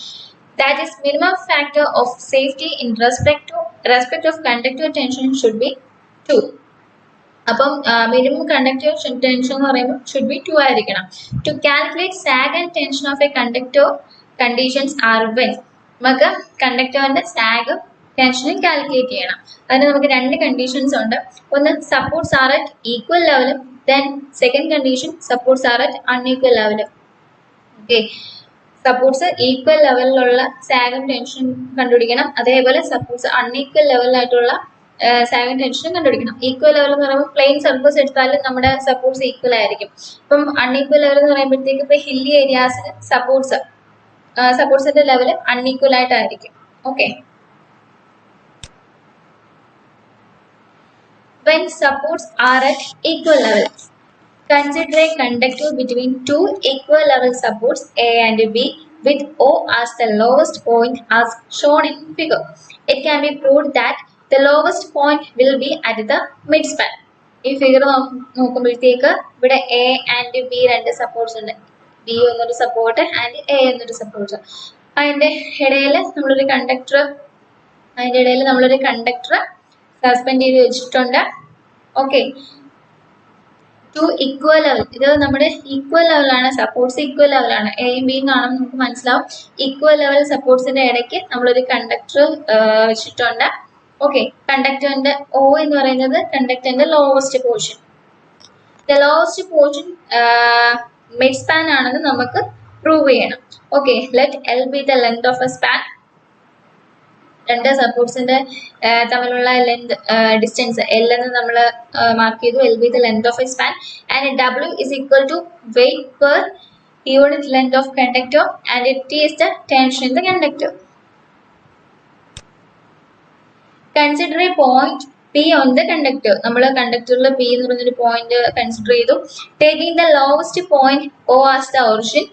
That is, minimum factor of safety in respect of conductor tension should be 2. അപ്പം മിനിമം കണ്ടക്ടർ ടെൻഷൻ എന്ന് പറയുമ്പോൾ ഷുഡ് ബി 2 ആയിരിക്കണം. To calculate sag and tension of a conductor conditions are when, നമുക്ക് കണ്ടക്ടറിന്റെ സാഗ് ടെൻഷനും കാൽക്കുലേറ്റ് ചെയ്യണം. അതിന് നമുക്ക് രണ്ട് കണ്ടീഷൻസ് ഉണ്ട്. ഒന്ന്, സപ്പോർട്ട്സ് ആർ അറ്റ് ഈക്വൽ ലെവലും, then second condition, supports are at unequal ലെവലും. ഓക്കെ, സപ്പോർട്ട്സ് ഈക്വൽ ലെവലിലുള്ള സാഗും ടെൻഷനും കണ്ടുപിടിക്കണം, അതേപോലെ സപ്പോർട്ട്സ് അൺഈക്വൽ ലെവലായിട്ടുള്ള സാഗും ടെൻഷനും കണ്ടുപിടിക്കണം. ഈക്വൽ ലെവൽ എന്ന് പറയുമ്പോൾ പ്ലെയിൻ സർഫസ് എടുത്താലും നമ്മുടെ സപ്പോർട്ട്സ് ഈക്വൽ ആയിരിക്കും. ഇപ്പം അൺഈക്വൽ ലെവൽ എന്ന് പറയുമ്പോഴത്തേക്ക് ഇപ്പൊ ഹില്ലി ഏരിയാസിൽ സപ്പോർട്ട്സിന്റെ ലെവൽ അൺഈക്വൽ ആയിട്ടായിരിക്കും. Okay, when supports are at equal level, consider a conductor between two equal level supports A and B with O as the lowest point as shown in figure. It can be proved that the lowest point will be at the midspan. ഈ ഫിഗർ നോക്കുമ്പോഴത്തേക്ക് ഇവിടെ എ ആൻഡ് ബി രണ്ട് സപ്പോർട്ട്സ് ഉണ്ട്. ബി എന്നൊരു സപ്പോർട്ട് ആൻഡ് എ എന്നൊരു സപ്പോർട്ട്. അതിന്റെ ഇടയിൽ നമ്മളൊരു കണ്ടക്ടർ സസ്പെൻഡ് ചെയ്ത് വെച്ചിട്ടുണ്ട്. ഓക്കെ, ടു ഈക്വൽ ലെവൽ, ഇത് നമ്മുടെ ഈക്വൽ ലെവലാണ്, സപ്പോർട്ട്സ് ഈക്വൽ ലെവലാണ്. എയും ബിയും കാണുമ്പോൾ നമുക്ക് മനസ്സിലാവും. ഈക്വൽ ലെവൽ സപ്പോർട്ട്സിന്റെ ഇടയ്ക്ക് നമ്മളൊരു കണ്ടക്ടർ വെച്ചിട്ടുണ്ട്. ഓക്കെ, കണ്ടക്ടറിന്റെ O എന്ന് പറയുന്നത് കണ്ടക്ടറിന്റെ lowest portion. The lowest portion mid span ആണെന്ന് നമുക്ക് പ്രൂവ് ചെയ്യണം. Okay, let L be the length of a span. രണ്ട് സപ്പോർട്ട്സിന്റെ തമ്മിലുള്ള ലെങ്ത് ഡിസ്റ്റൻസ് L എന്ന് നമ്മൾ മാർക്ക് ചെയ്തു. L be the length of a span and W is equal to weight per unit length of conductor and T is the tension in the conductor. Consider a point P on the conductor. നമ്മൾ കണ്ടക്ടറിൽ P എന്ന് പറഞ്ഞൊരു പോയിന്റ് കൺസിഡർ ചെയ്തു. Taking the lowest point O as the origin.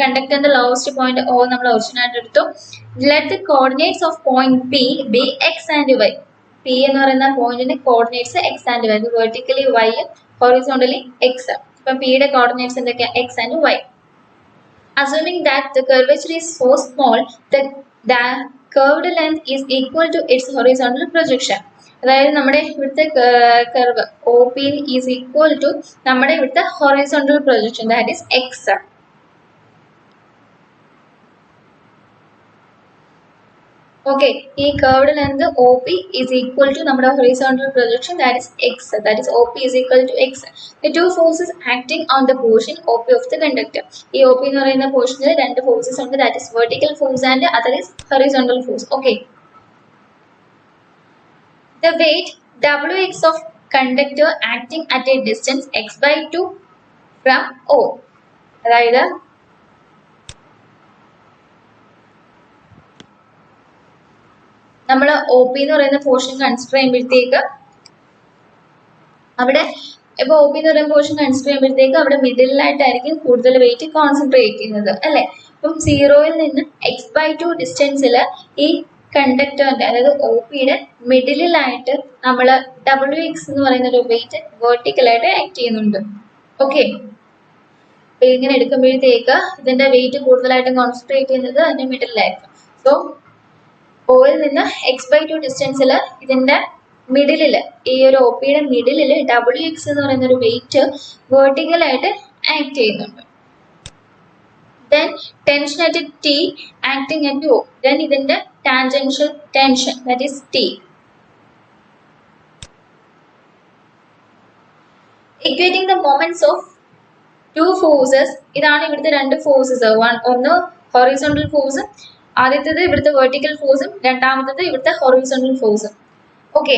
കണ്ടക്ടറിന്റെ ലോവസ്റ്റ് പോയിന്റ് O നമ്മൾ ഒറിജിൻ ആയിട്ട് എടുത്തു. Let the coordinates of point P be X and Y. P എന്ന് പറയുന്ന പോയിന്റിന്റെ coordinates X and Y, vertically Y, horizontally X. ഇപ്പം P യുടെ കോർഡിനേറ്റ്സ് എന്തൊക്കെയാണ്? X and Y. Assuming that the curvature is so small that the curved length is equal to its horizontal projection. അതായത് നമ്മുടെ ഇവിടുത്തെ curve OP is equal to നമ്മുടെ ഇവിടുത്തെ horizontal projection, that is X. Okay, ഈ curved length OP is equal to നമ്മുടെ horizontal projection, that is X. That is OP is equal to X. The two forces acting on the portion OP of the conductor. ഈ OP എന്ന് പറയുന്ന പോർഷനിൽ രണ്ട് ഫോഴ്സസ് ഉണ്ട്, that is vertical force and other is horizontal force. Okay. The weight Wx of conductor acting at a distance x/2 from O. അതായത് നമ്മൾ OP എന്ന് പറയുന്ന പോർഷൻ കൺസിഡർ ചെയ്യുമ്പോഴത്തേക്ക് അവിടെ ഇപ്പൊ OP എന്ന് പറയുന്ന പോർഷൻ കൺസിഡർ ചെയ്യുമ്പോഴത്തേക്ക് അവിടെ മിഡിലായിട്ടായിരിക്കും കൂടുതൽ വെയിറ്റ് കോൺസെൻട്രേറ്റ് ചെയ്യുന്നത്, അല്ലെ? അപ്പം 0-ൽ നിന്ന് x/2 ഡിസ്റ്റൻസിൽ ഈ കണ്ടക്ടറിന്റെ അതായത് ഒ പിയുടെ മിഡിലായിട്ട് നമ്മൾ WX എന്ന് പറയുന്ന ഒരു വെയിറ്റ് വെർട്ടിക്കലായിട്ട് ആക്ട് ചെയ്യുന്നുണ്ട്. ഓക്കെ, ഇങ്ങനെ എടുക്കുമ്പോഴത്തേക്ക് ഇതിന്റെ വെയിറ്റ് കൂടുതലായിട്ടും കോൺസെൻട്രേറ്റ് ചെയ്യുന്നത് അതിന്റെ മിഡിലായിരിക്കും. സോ ഓയിൽ നിന്ന് x/2 ഡിസ്റ്റൻസിൽ ഇതിന്റെ മിഡിലില് ഈ ഒരു ഒ പിയുടെ മിഡിലില് WX എന്ന് പറയുന്ന ഒരു വെയിറ്റ് വെർട്ടിക്കലായിട്ട് ആക്ട് ചെയ്യുന്നുണ്ട്. Then tension at T acting at O. Then ഇതിന്റെ tangential tension, that is T. Equating the moments of two forces, ഇതാണ് ഇവിടുത്തെ രണ്ട് ഫോഴ്സസ്. ഒന്ന് ഹൊറിസോണ്ടൽ ഫോഴ്സും, ആദ്യത്തേത് ഇവിടുത്തെ വെർട്ടിക്കൽ ഫോഴ്സും, രണ്ടാമത്തേത് ഇവിടുത്തെ ഹൊറിസോണ്ടൽ ഫോഴ്സും. ഓക്കെ,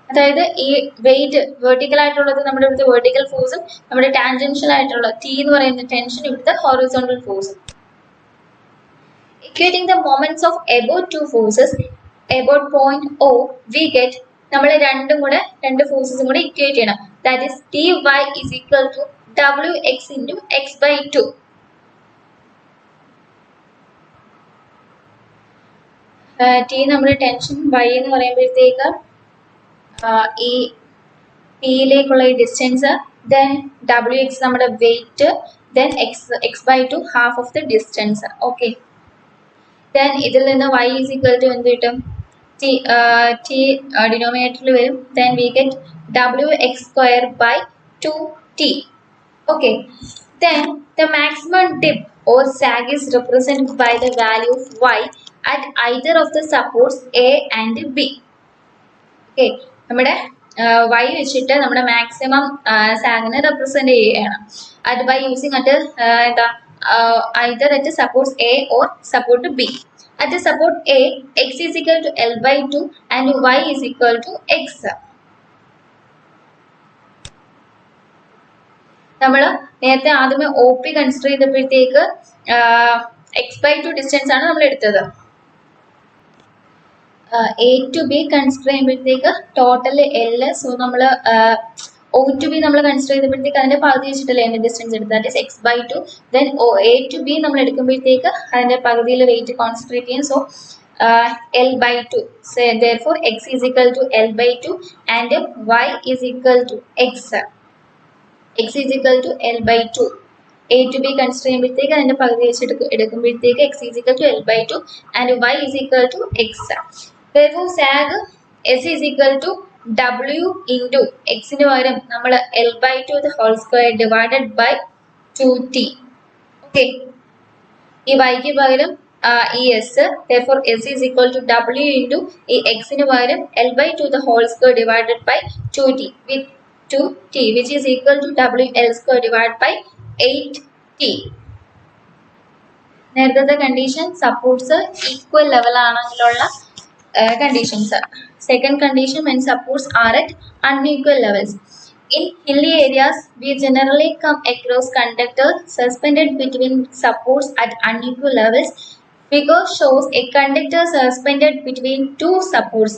അതായത് ഈ വെയിറ്റ് വെർട്ടിക്കൽ ആയിട്ടുള്ളത് നമ്മുടെ ഇവിടുത്തെ വെർട്ടിക്കൽ ഫോഴ്സും, നമ്മുടെ ടാൻജൻഷ്യൽ ആയിട്ടുള്ള T എന്ന് പറയുന്ന ടെൻഷൻ ഇവിടുത്തെ ഹൊറിസോണ്ടൽ ഫോഴ്സും. Equating the moments of about two forces about point O, we get നമ്മൾ രണ്ട് ഫോഴ്സസും കൂടെ ഇക്വേറ്റ് ചെയ്യണം. That is Ty is equal to Wx into x/2. T നമ്മുടെ ടെൻഷൻ, y എന്ന് പറയുമ്പോഴത്തേക്ക് ഈ പിയിലേക്കുള്ള ഈ ഡിസ്റ്റൻസ്, ദെൻ WX നമ്മുടെ weight, then x/2 half of the distance. Okay, then ഇതിൽ നിന്ന് y is equal to എന്ത് കിട്ടും? T ഡിനോമിനേറ്ററിൽ വരും. Then we get WX² by 2T. Okay, then the maximum dip or sag is represented by the value of y at either of the supports A and B. Okay, നമ്മുടെ y വെച്ചിട്ട് നമ്മുടെ മാക്സിമം സാഗിനെ റെപ്രസെന്റ് ചെയ്യുകയാണ്. അത് ബൈ യൂസിങ് അറ്റ് എന്താ either at supports A or support B. At the support A, x is equal to L/2 and y is equal to x. നമ്മൾ നേരത്തെ ആദ്യമേ ഒ പി കൺസിഡർ ചെയ്തപ്പോഴത്തേക്ക് x/2 ഡിസ്റ്റൻസ് ആണ് നമ്മൾ എടുത്തത്. A to B കൺസിഡർ ചെയ്യുമ്പോഴത്തേക്ക് ടോട്ടൽ L. സോ നമ്മൾ O to B നമ്മൾ കൺസിഡർ ചെയ്തപ്പോഴത്തേക്ക് അതിന്റെ പകുതി വെച്ചിട്ടല്ലേ അതിന്റെ ഡിസ്റ്റൻസ് എടുത്തത്, that is x/2. Then A to B നമ്മൾ എടുക്കുമ്പോഴത്തേക്ക് അതിന്റെ പകുതിയിൽ വെയിറ്റ് കോൺസെൻട്രേറ്റ് ചെയ്യും. So L/2. So therefore x is equal to L/2 and y is equal to x. X is equal to L/2. A to B consider ചെയ്യുമ്പോഴത്തേക്ക് അതിന്റെ പകുതി വെച്ച് എടുക്കുമ്പോഴത്തേക്ക് x is equal to L/2 and y is equal to x. Therefore sag S is equal to W into x ന് പകരം നമ്മൾ L/2 the whole square divided by 2T. Okay, ഈ y ക്ക് പകരം ഈ S, therefore S is equal to W into ഈ x ന് പകരം L/2 the whole square divided by 2T with 2T which is equal to WL square divided by 8T. നേരത്തെ കണ്ടീഷൻ സപ്പോർട്ട്സ് ഈക്വൽ ലെവൽ ആണെങ്കിലുള്ള conditions. Second condition when supports are at unequal levels. In hilly areas, we generally come across conductors suspended between supports at unequal levels. Figure shows a conductor suspended between two supports,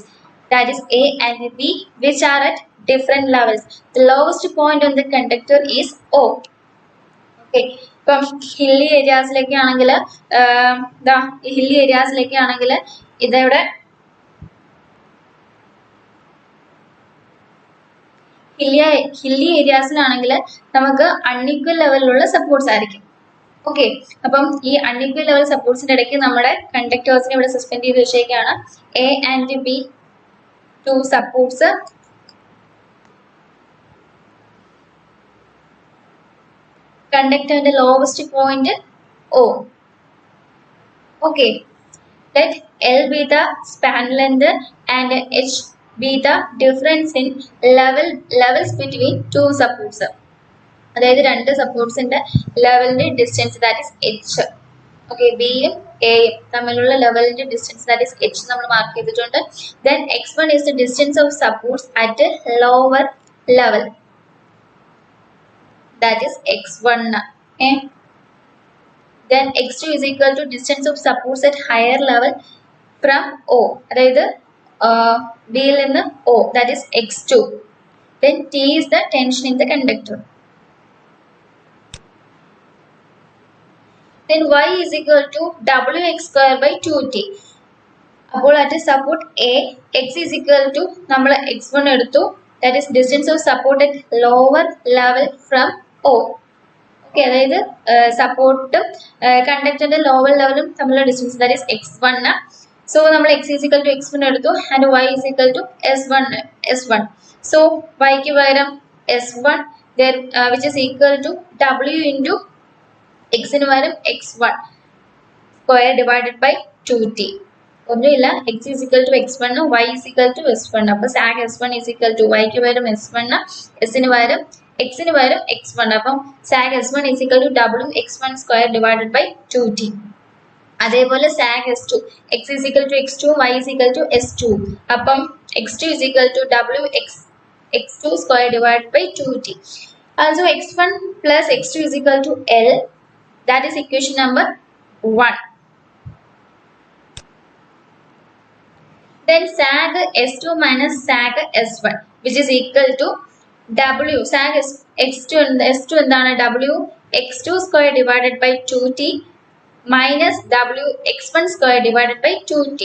that is A and B, which are at different levels. The lowest point on the conductor is O. Okay, ഇപ്പം ഹില്ലി ഏരിയാസിലേക്ക് ആണെങ്കിൽ ഹില്ലി ഏരിയാസിലേക്ക് ആണെങ്കിൽ ഇതിവിടെ ഹില്ലി ഏരിയാസിലാണെങ്കിൽ നമുക്ക് അൺഈക്വൽ ലെവലിലുള്ള സപ്പോർട്ട്സ് ആയിരിക്കും. ഓക്കെ, അപ്പം ഈ അൺഈക്വൽ ലെവൽ സപ്പോർട്ട്സിന്റെ ഇടയ്ക്ക് നമ്മുടെ കണ്ടക്ടേഴ്സിനെ ഇവിടെ സസ്പെൻഡ് ചെയ്ത് വെച്ചേക്കാണ്. A and B two supports. കണ്ടക്ടറിന്റെ lowest point O. Okay, let L be the span length and H be the difference in levels between two supports. അതായത് രണ്ട് സപ്പോർട്ട്സിന്റെ ലെവലിന്റെ distance, that is H. Okay, ബിയും എയും തമ്മിലുള്ള ലെവലിന്റെ ഡിസ്റ്റൻസ്, ദാറ്റ് ഈസ് H നമ്മൾ മാർക്ക് ചെയ്തിട്ടുണ്ട്. Then x1 is the distance of supports at lower level, that is x1. Then x2 is equal to distance of supports at higher level from O, അതായത് ബിയിൽ നിന്ന് O, that is x2. Then T is the tension in the conductor. Then y is equal to wx square by 2t. അപ്പോൾ at support A, x is equal to നമ്മൾ x1 എടുത്തു, that is distance of support at lower level from O. Okay, അതായത് സപ്പോർട്ടും കണ്ടക്ടറിന്റെ ലോവർ ലെവലും തമ്മിലുള്ള distance, that is x1. So നമ്മൾ x is equal to x1 എടുത്തു and y is equal to s1. So yക്ക് പകരം s1 which is equal to w into x ന് പകരം x1 square divided by 2t. ഒന്നുമില്ല, x is equal to x1, y is equal to s1. അപ്പോൾ sag s1 is equal to y ക്ക് പകരം s1, s ന് പകരം x ന് പകരം x1. അപ്പം sag s1 is equal to w x1 square divided by 2t. അതേപോലെ sag s2, x is equal to x2, y is equal to s2. അപ്പം x2 is equal to w x2 square divided by 2t. Also x1 plus x2 is equal to L. That is equation number 1. Then sag s2 minus sag s1 which is equal to w sag s2 എന്താണ് w x2 square divided by 2t minus w x1 square divided by 2t.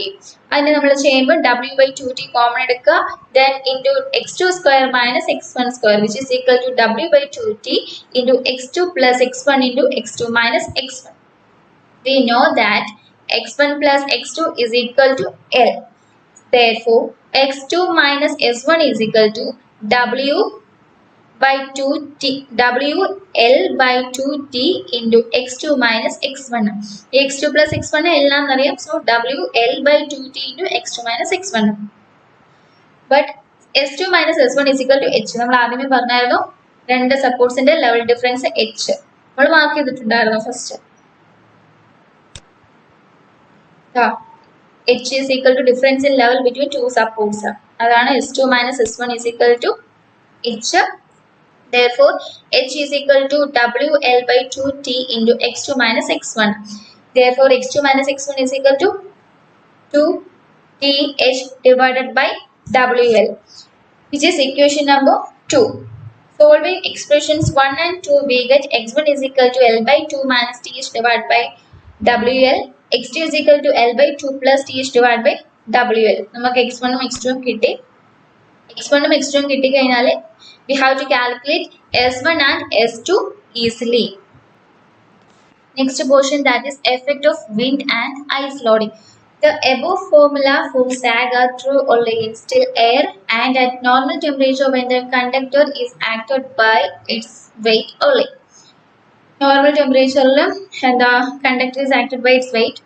അതിനെ നമ്മൾ ചെയ്യുമ്പോൾ w by 2t കോമൺ എടുക്കുക, then into x2 square minus x1 square which is equal to w by 2t into x2 plus x1 into x2 minus x1. We know that x1 plus x2 is equal to L. Therefore, x2 minus s1 is equal to w by 2t wl by 2t into x2 minus x1. x2 plus x1 എല്ലാം അറിയാം, so wl by 2t into x2 minus x1. But s2 minus s1 is equal to h. നമ്മൾ ആദ്യമേ പറഞ്ഞായിരുന്നു രണ്ട് സപ്പോർട്ട്സിന്റെ ലെവൽ ഡിഫറൻസ് h നമ്മൾ മാർക്ക് ചെയ്തിട്ടുണ്ടായിരുന്നു first. H is equal to difference in level between two supports. അതാണ് s2 minus s1 is equal to h. Therefore, h is equal to wl by 2t into x2 minus x1. Therefore, x2 minus x1 is equal to 2th divided by wl, which is equation number 2. Solving expressions 1 and 2, we get x1 is equal to L by 2 minus th divided by wl. x2 is equal to L by 2 plus th divided by wl. നമുക്ക് x1 ഉം x2 ഉം കിട്ടി. x1 ഉം x2 ഉം കിട്ടി കഴിഞ്ഞാൽ we have to calculate s1 and s2 easily. Next portion, that is effect of wind and ice loading. The above formula for sag are true only in still air and at normal temperature when the conductor is acted by its weight only. Normal temperature and the conductor is acted by its weight.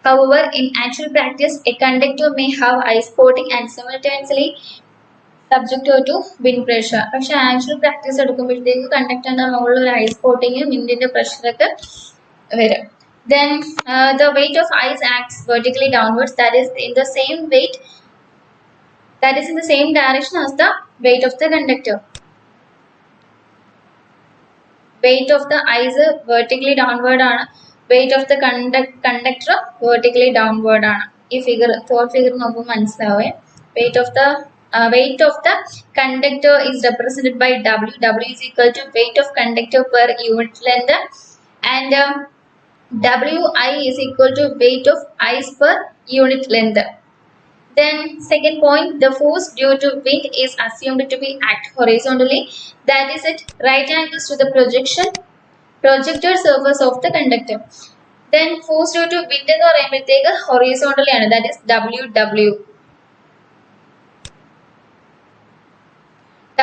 However, in actual practice, a conductor may have ice coating and simultaneously subject to wind pressure. പക്ഷെ ആക്ച്വൽ പ്രാക്ടീസ് എടുക്കുമ്പോഴത്തേക്ക് കണ്ടക്ടറിന്റെ മുകളിൽ ഒരു ഐസ് കോട്ടിങ്ങും വിൻഡിന്റെ പ്രഷറൊക്കെ വരും. Then the weight of ice acts vertically downwards, that is in the same direction as the weight of the conductor. Weight of the ice vertically downward ആണ്, weight of the conductor vertically downward ആണ്. ഈ ഫിഗർ ഫോർത്ത് ഫിഗർ നോക്കുമ്പോൾ മനസ്സിലാവേ. weight of the conductor is represented by W. W is equal to weight of conductor per unit length, and Wi is equal to weight of ice per unit length. Then second point, the force due to wind is assumed to be act horizontally, that is at right angles to the projected surface of the conductor. Then force due to wind എന്ന് പറയുമ്പോഴത്തേക്ക് horizontally ആണ്, that is WW.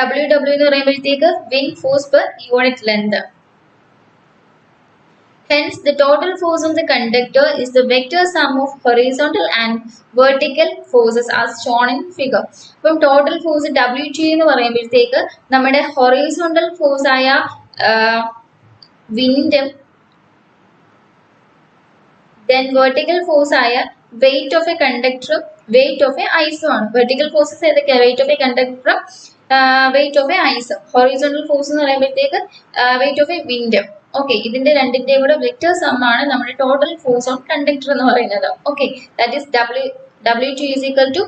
WW എന്ന് പറയുമ്പോഴത്തേക്ക് wind force per unit length. Hence, the total force on the conductor is the vector sum of horizontal and vertical forces as shown in figure. അപ്പം total force WT എന്ന് പറയുമ്പോഴത്തേക്ക് നമ്മുടെ horizontal force ആയ വിൻഡും then vertical force ആയ weight of a conductor, weight of a ice ആണ്. Vertical forces ഏതൊക്കെയാണ്? weight of a conductor, weight of a ice. horizontal force എന്ന് പറയുമ്പോഴത്തേക്ക് weight of a wind. Okay, ഇതിന്റെ രണ്ടിന്റെയും കൂടെ വെക്റ്റർ സം ആണ് നമ്മുടെ ടോട്ടൽ ഫോഴ്സ് ഓൺ കണ്ടക്ടർ എന്ന് പറയുന്നത്. Okay, that is W2 is equal to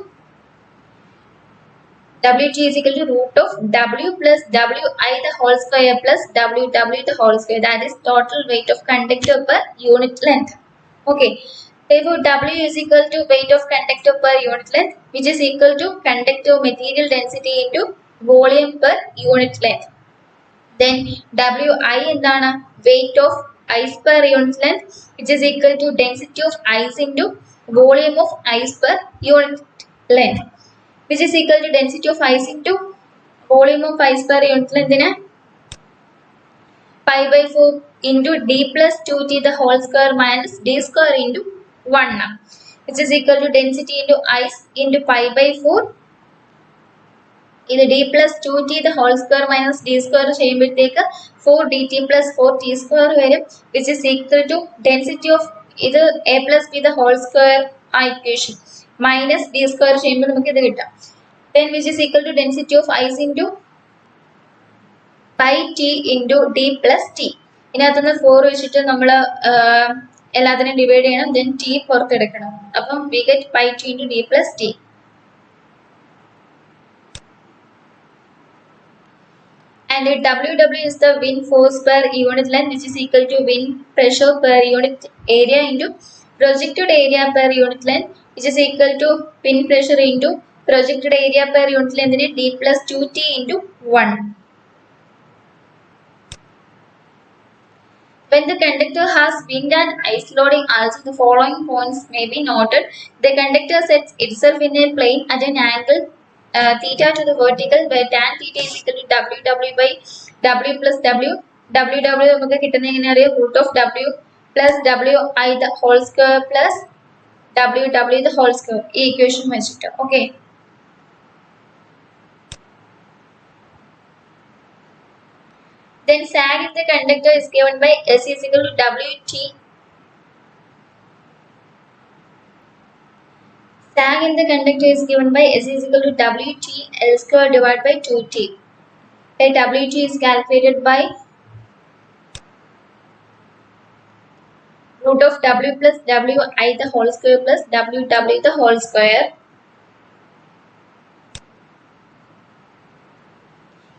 Wt is equal to root of W plus Wi the whole square plus WW the whole square. That is total weight of conductor per unit length. Okay. Therefore, W is equal to weight of conductor per unit length, which is equal to conductor material density into volume per unit length. Then Wi എന്താണ് weight of ice per unit length, which is equal to density of ice into volume of ice per unit length, which is equal to density of ice into volume of ice per unit length in pi by 4 into d plus 2t the whole square minus d square into 1, which is equal to density into ice into pi by 4 ഇത് d plus 2t the whole square minus d square ചെയ്യുമ്പോഴത്തേക്ക് 4dt plus 4t square വരും, which is equal to density of ഇത് a plus b the whole square ആ equation minus d square ചെയ്യുമ്പോൾ നമുക്ക് ഇത് കിട്ടാം. Then which is equal to density of ice into pi t into d plus t. ഇതിനകത്തുനിന്ന് 4 വെച്ചിട്ട് നമ്മൾ എല്ലാത്തിനും ഡിവൈഡ് ചെയ്യണം, then t പുറത്തെടുക്കണം. അപ്പം we get pi t into d plus t. And WW is the wind force per unit length, which is equal to wind pressure per unit area into projected area per unit length, which is equal to wind pressure into projected area per unit length in d plus 2t into 1. When the conductor has wind and ice loading also, the following points may be noted. The conductor sets itself in a plane at an angle theta to the vertical, where tan theta is equal to WW by W plus W. WW നമുക്ക് കിട്ടുന്ന എങ്ങനെ അറിയാം, root of W plus Wi the whole square plus WW the whole square, ഈ equation വെച്ചിട്ട്. Okay. Then sag if the conductor is given by S is equal to Wt. Sag in the conductor is given by S is equal to Wt L square divided by 2t. Where Wt is calculated by root of W plus Wi the whole square plus WW the whole square.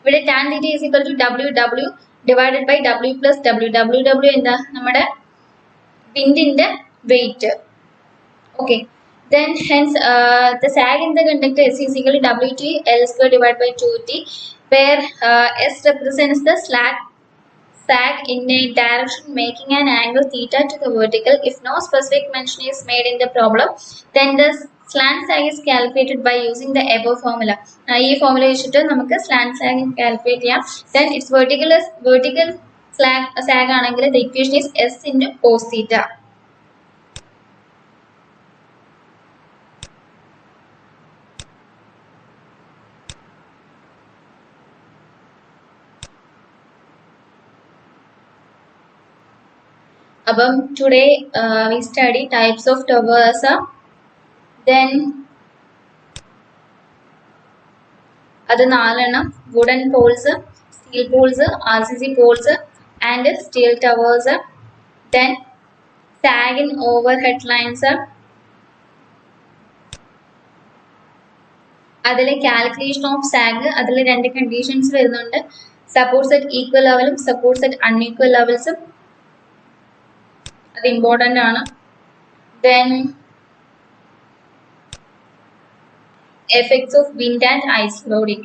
ഇവിടെ tan theta is equal to WW divided by W plus WW എന്താ നമ്മുടെ വിൻഡിന്റെ weight. Okay. Then hence the sag in the conductor S is equal to Wt L square divided by 2t, where S represents the sag in a direction making an angle theta to the vertical. If no specific mention is made in the problem, then the slant sag is calculated by using the above formula. ഈ ഫോർമുല വെച്ചിട്ട് നമുക്ക് slant sag calculate ചെയ്യാം. Then its vertical sag ആണെങ്കിൽ the equation is S into cos theta. Today we study types of towers. Then അത് 4 wooden poles, steel poles, RCC poles and steel towers. Then sagging overhead lines. അതിലെ calculation of sag അതിലെ 2 conditions വരുന്നുണ്ട്, supports at equal level, supports at unequal levels. അത് ഇമ്പോർട്ടൻ്റ് ആണ്. Then effects of wind and ice loading.